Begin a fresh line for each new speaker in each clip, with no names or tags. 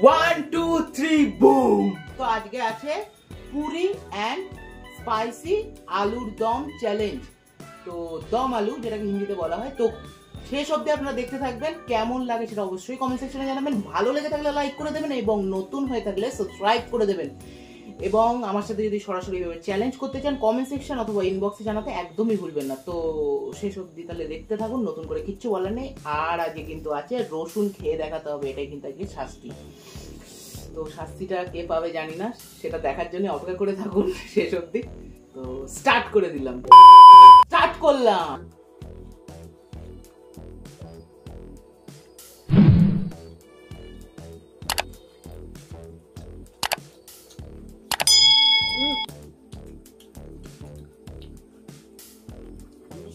1 2 3 broom. তো আজকে আছে পুরি এন্ড স্পাইসি আলুর দম চ্যালেঞ্জ। তো দম আলু যেটাকে হিন্দিতে বলা হয়। তো শেষ অবধি আপনারা দেখতে থাকবেন, কেমন লাগে সেটা অবশ্যই কমেন্ট সেকশনে জানাবেন। ভালো লেগে থাকলে লাইক করে দেবেন এবং নতুন হয়ে থাকলে সাবস্ক্রাইব করে দেবেন। এবং আমার সাথে যদি সরাসরি চ্যালেঞ্জ করতে চান কমেন্ট সেকশন অথবা ইনবক্সে জানাতে একদমই ভুলবেন না। তো শেষ অবধি তাহলে দেখতে থাকুন, নতুন করে কিচ্ছু বলার নেই। আর আজকে কিন্তু আছে রসুন খেয়ে দেখাতে হবে, এটাই কিন্তু আজকে শাস্তি। তো শাস্তিটা কে পাবে জানি না, সেটা দেখার জন্য অপেক্ষা করে থাকুন শেষ অবধি। তো স্টার্ট করে দিলাম, স্টার্ট করলাম।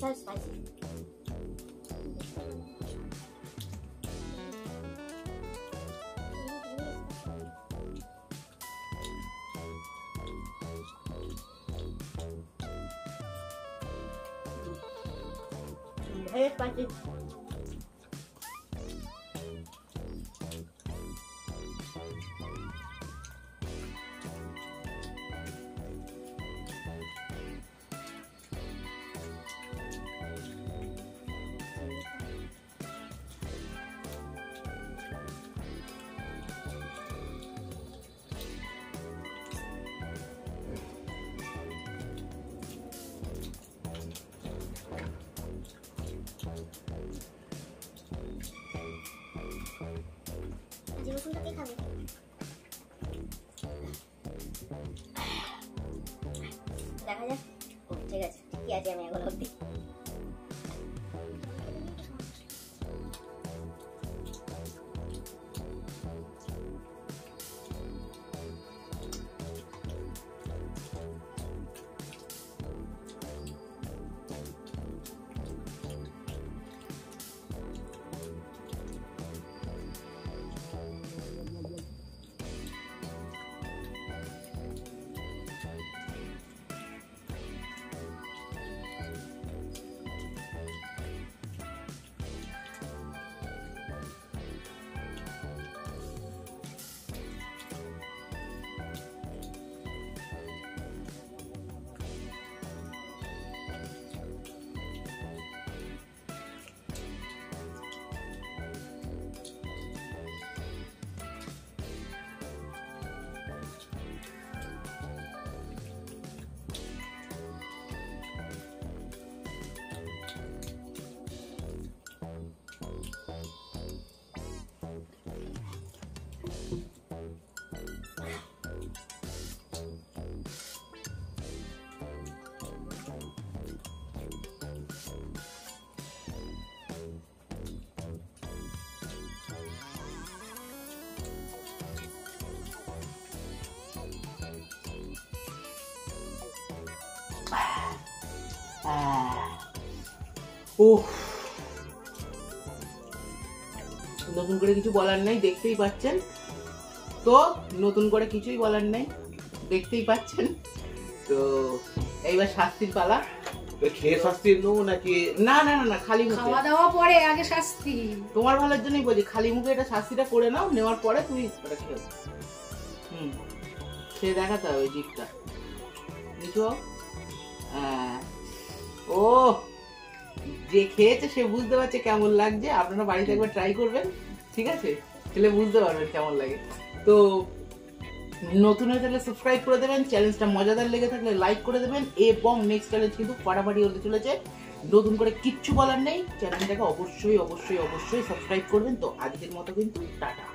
So spicy. Very spicy. রসুনটা কে খাবে? দেখা যাক। ঠিক আছে, কি আছে আমি এখন অব্দি।
নতুন করে কিছু বলার নেই, দেখতেই পাচ্ছেন। তো নতুন করে কিছুই বলার নেই, দেখতেই পাচ্ছেন। তো এইবার শাস্তির পালা।
খেয়ে শাস্তি নেবো নাকি?
না না না না, খালি মুখে।
খাওয়া দাওয়া পরে আগে শাস্তি।
তোমার ভালোর জন্যই বলছি, খালি মুখে এটা শাস্তিটা করে নাও, নেওয়ার পরে তুমি এটা খেও। খেয়ে দেখাতে হবে জিভটা। নিচু ও যে খেয়েছে সে বুঝতে পারছে কেমন লাগছে। আপনারা বাড়িতে একবার ট্রাই করবেন, ঠিক আছে? খেলে বুঝতে পারবেন কেমন লাগে। তো নতুন হয়ে থাকলে সাবস্ক্রাইব করে দেবেন, চ্যালেঞ্জটা মজাদার লেগে থাকলে লাইক করে দেবেন। এবং নেক্সট চ্যালেঞ্জ কিন্তু ফাটাফাটি হতে চলেছে, নতুন করে কিচ্ছু বলার নেই। চ্যানেলটাকে অবশ্যই অবশ্যই অবশ্যই সাবস্ক্রাইব করবেন। তো আজকের মতো কিন্তু টাটা।